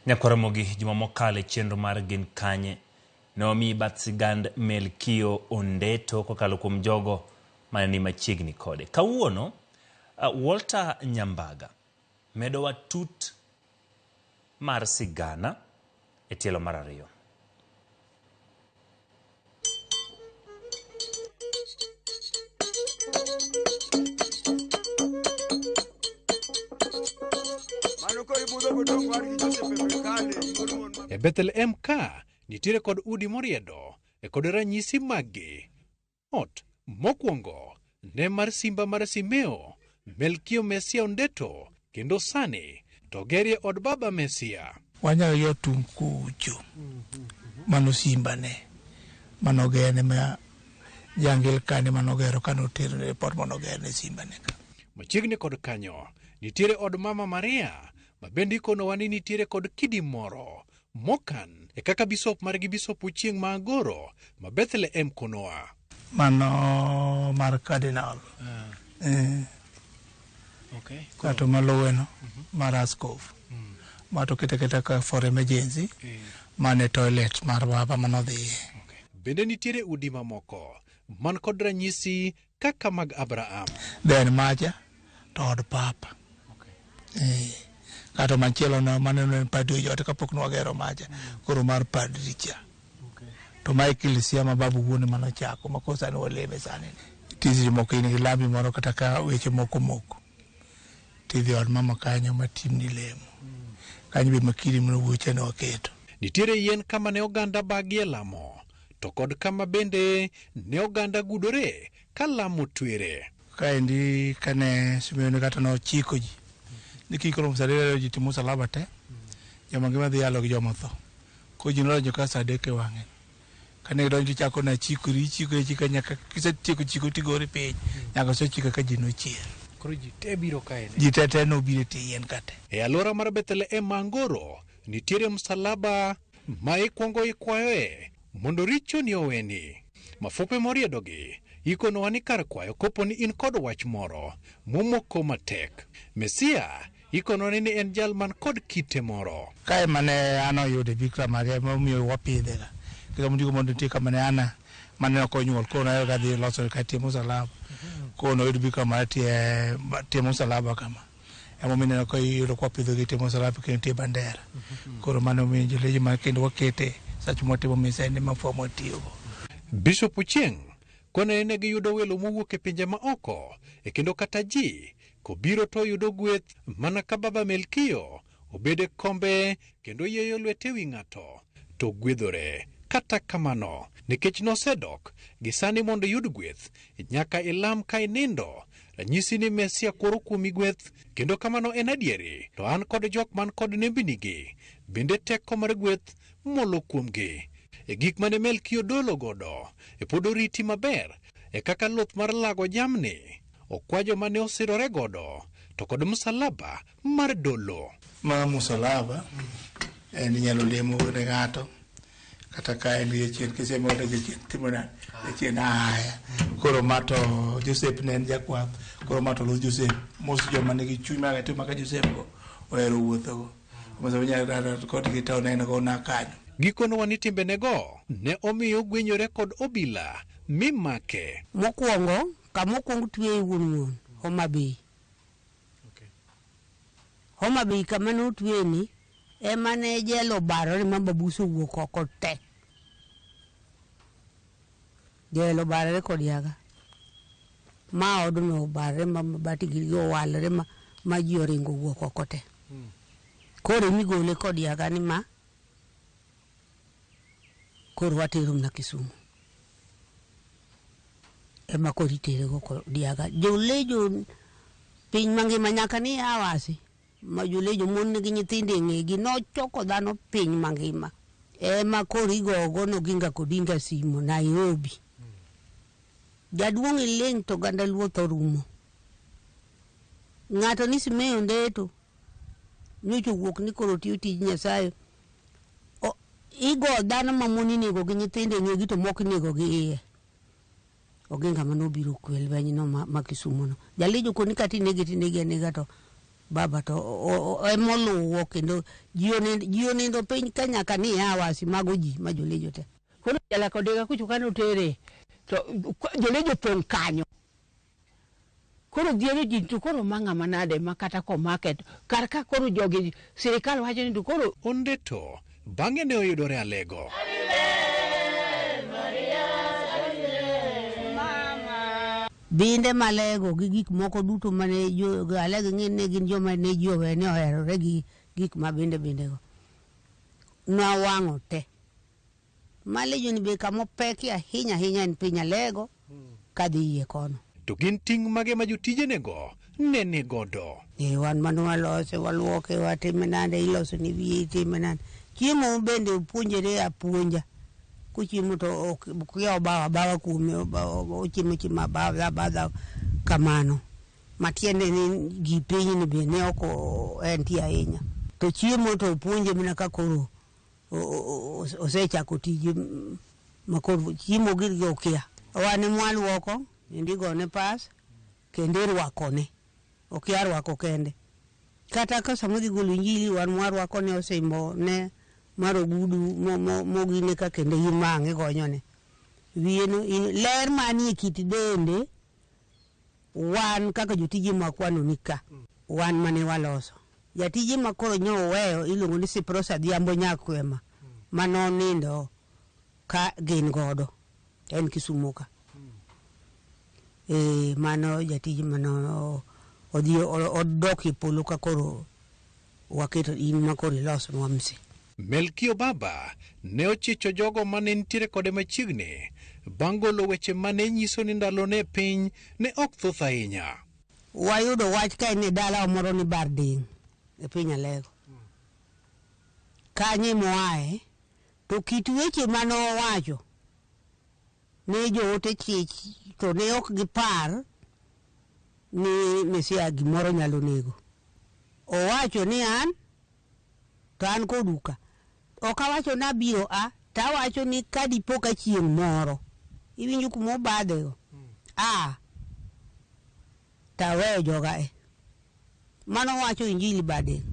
Nyakwaromogi juma mokale chenro mar Gin Kanye ne omi bath sigand Melkio Ondeto kokalo kuom jogo mane ni machiegni kode. Kawuono Walter Nyambaga medowa tut mar sigana e tielo mar ariyo. E Bethlehem ka nitiere kod udi moriedo e kod ranyisi maggi. Ot mokwongo ne mar simba mar Simeo Melkio Mesia Ondeto, kendo sani to gerie od baba Mesia. Wanyalo yo tung kucho mano simba ne manogene ma jangil kane manogero kanotero report manogene simba ne ka. Machiegni kod kanyo nitiere od mama Maria, ma bende ikono wani nitiere kod kidi moro mokan e kaka bisop margi bisop Ochieng' ma Agoro ma Bethlehem konoa. Mano mar cardinal. Okay. Kato maluweno mar askofu. Mato kete ka for emergency. Mane toilet mar baba manodhi. Bende nitiere udi mamoko man kod ranyisi kaka mag Abraham. Ben maja to od papa. Kato machielo na maneno padri jote kapok nwagero maja. Koro mar padri cha. To ma ikilisia ma babu wuone manochako makosa ni waleme sani. Tizi moko ini lambi moro kataka weche moko. Tizi od mama kanyo matim ni lemo. Kanyo be makiri mno wuche no waketo. Nitiere yien kama ne oganda bagie lamo. To kod kama bende ne oganda gudore ka lamo twere. Kaendi kane Simeone kata no chiko ji. Nikikoro msalele ji timu salaba te. Joma ngima dhi yalo gi joma tho. Ko ji nolo joka sadeke wangen. Kane donji chako na chiko nyaka kisa chiko tigore piny. Nyaka so chiko ka ji no chier. Koro ji te biro kaene. Ji te no biro te yien kate. E alwora mar Bethlehem ma Angoro nitiere msalaba ma ikwongo ikwayoe mondo richo ni oweni. Mafupe moriedogi ikono wani kar kwayo kopo ni in kod wach moro momoko matek. Mesia ikono ni en jal man kod kite moro. Kae mane ano yude Bikira Maria momiyo wapidhe ga. Kika mundiko mondo tika mane ana mane okonyuol kono ayo gadhi loso kati musalaba. Kono yude Bikira Maria tie musalaba kama. Emo mine ko yudo kwa pidho gi tie musalaba kendo tie bandera. Kono mane omiyo joleji ma kendo wakete sacho motimo mise ni mafomo tiyogo. Bishop Ochieng' kone ne giyudo welo mowuok e pinje ma oko e kendo kata ji kobiro to yudo gweth mana ka baba Melkio obede kombe kendo yeyo lwete wi ng'ato to gwedhore. Kata kamano nikech nosedok gisani mondo yud gweth nyaka ilam ka inindo ranyisi ni Mesia koro kuomi gweth, kendo kamano en adieri. To an kod jok man kod nembnigi bende teko mar gweth molo kuomgi. E gik mane Melkio dolo godo e pod oriti maber e kaka loth mar lago jamni, okwajo mane osirore godo to kod msalaba mar dolo. Ma msalaba en nyalo lemo ne ng'ato kata ka en yechien kisemo da yechien timona yechien aya. Koro mato Joseph ne en jakwath. Koro mato lo Joseph mos joma nigi chuny mag timo ka Joseph go ohero wuotho go. Mose nyalo kod gitaw neno go na kanyo. Gikono wani timbenego ne omiyo gwenyore kod obila mimake. Mokwongo kamokwongo twe wuon Homa Bay. Homa Bay kama no twe ni ema ne jelo baro ni mamba buso wuok oko te. Jelo baro kod yaga. Ma oduno bare mamba bati gilio walre ma ji oringo wuok oko te. Kore mi gole kod yaga ni ma koro watero na Kisumu. Ema kori tere go diaga. Jolejo piny mangima nyaka ni awasi. Ma jolejo mon gi nyithinde ng'egi no choko dhano piny mangima. Ema kori go no ginga kodinga simo Nairobi. Jaduong' ileng to ganda luoth orumo. Ng'ato ni Simeon Ondeto nyocho wuok ni koro tiyo tij Nyasaye. Igo dhano mamoni nego gi nyithinde ng'egi to mok nego gi iye. Oginga mano biro kwel bany no ma Kisumu no. Jalejo koni kati negi tinegi anega to baba to emoluwo kendo ji onindo piny ka nyaka ni awasi mago ji ma jolejo te. Koro jala kodega kucho kano tere to jolejo pong kanyo. Koro dhiero ji to koro manga manade makata ko market kar ka koro jogi sirikal wacho ni to koro Ondeto bang'e ne oyudore Alego. Binde Malego gi gik moko duto mane Alego ng'ene gin joma ne jowe ne oherore gi gik ma binde go. Nwawang'o te. Malejo ni be kamo peki ahinya en piny Alego kadhi yie kono. To gin ting' mage ma jotijenego nene godo. Wan mano walose waluoke watime nande iloso ni wiye time nande. Chiemo bende puonjere apuonja. Kuchiemo to kuya bawa kume chiemo bawa kamano. Matiende ni gipinyi ni be ne oko enti ahinya. To chiemo to puonje mina kakoro osechako tije makoro chiemo girgi okia. Wane mwaluoko indigo ne pas kende rwakone. Okia rwako kende. Kata ka samudhi gulu injili wan mwarwako ne osembo ne maro gudu mogine ka kende yimange gonyone. Wieno ler mani kiti dende wan kaka jotije makwano nika. Wan mane waloso. Jatije makoro nyo weyo ilungo ni Siprosa Dhiambo Nyakwema. Mano nindo ka gin godo. En Kisumuka. Mano jatije mano odoki polo ka koro waketo in makoro iloso nwamsi. Melkio Baba ne ochicho jogo mane nitiere kode machiegni bang' golo weche mane nyiso ni ndalone piny ne ok thoth ahinya. Wayudo wach ka ne dala moro ni Barding e piny Alego. Kanye moae to kit weche mano wacho ne joote chich to ne ok gipar ni Mesia gimoro nyalo nego. Owacho ni an to an koduka. Okawacho na biro ta wacho ni kadipo ka chieng' moro iwinjo kumo badego. Ta weyo joga mano wacho injili bade.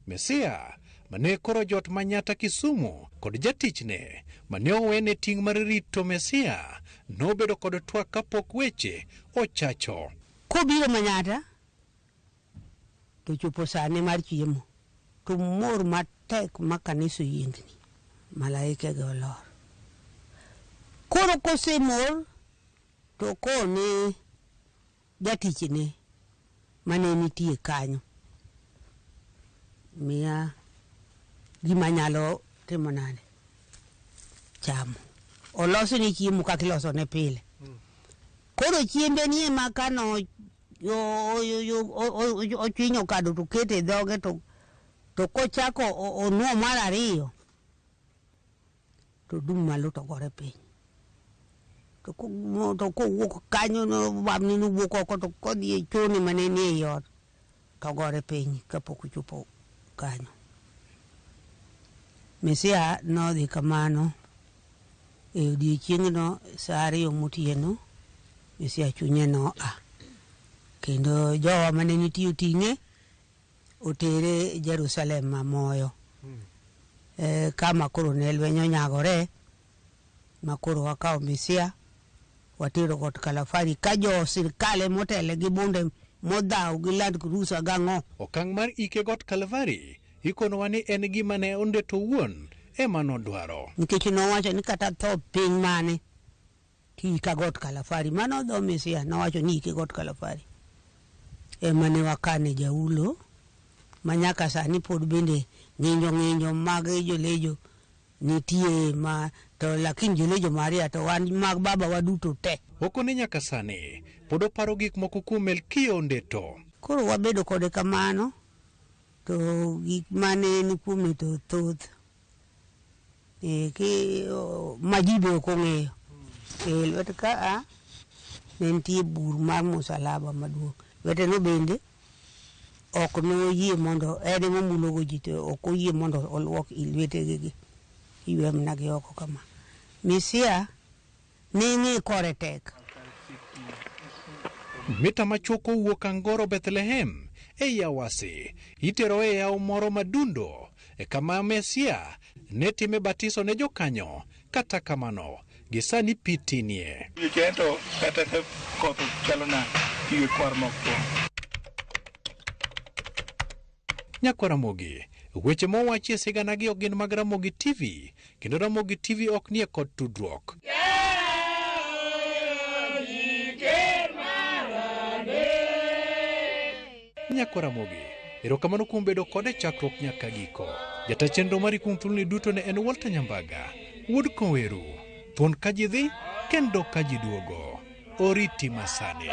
Mesia mane koro jot Manyata Kisumu kod jatichne mane owene ting' mar rito Mesia nobedo kod twak kapok weche ochacho. Kobiro Manyata to chopo sane mar chiemo to mor matek makaniso yiengni malaike go olor. Koro kosemor to kone jatichne mane nitie kanyo miya gima nyalo timo nade chamo. Oloso ni chiemo kaka iloso ne pile. Koro chiembe nie makano ochwinyo kado to kete dhoge to kochako onuo mar ariyo to dum malo to gore piny. To kowuok kanyo no bamni no wuok oko to kodhi e chone mane ni e yot to gore piny kapok ochopo kanyo. Mesia nodhi kamano e odiechieng'no sa ariyo motieno. Mesia chunye no kendo jowa mane nitie oting'e otere Jerusalem mamoyo. Kama koro ne lweny onyagore makoro wakawo Mesia watero Got Kalafari ka jo sirkale motele gi bunde modhaw gi Land Cruiser gang'o. Okang' mar ike Got Kalafari ikonowa ni en gima ne Ondeto wuon ema nodwaro. Nikech nowacho ni kata tho piny mane tika Got Kalafari. Mano dho Mesia nowacho ni ike Got Kalafari. Ema ne wakane jaulo manyaka sani pod bende ng'injo mag jolejo nitie ma to lakini jolejo Maria to wan mag baba waduto te. Okone nyaka sani pod oparo gik moko kuom Melkio Ondeto. Koro wabedo kode kamano to gik mane ni kuome to thoth. Majibe ok ong'eyo. Lwete ka ne nitie bur mar musalaba maduong'. Lwete no bende ok noyie mondo ene momulogo ji to ok oyie mondo oluok lwetegi iwe mna gi oko kama. Mesia ne ng'e kore tek. Mita machuok owuok Angoro Bethlehem e Yawasi itero e yawo moro madundo e kama Mesia ne time batiso ne jokanyo. Kata kamano gisani pitinie. Kento kata koto chalona piwe kwar moko. Nyakaramogi, weche mowachi e sigana gi ok gin mag Ramogi TV, kendo Ramogi TV ok nie kod tudruok. Nyakaramogi, erokamano kuom bedo kode chakruok nyaka giko. Jata chenro mari kuom thulni duto ne en Walter Nyambaga, wuod Koweru, thuon ka ji dhi kendo ka ji duogo. Oriti masani.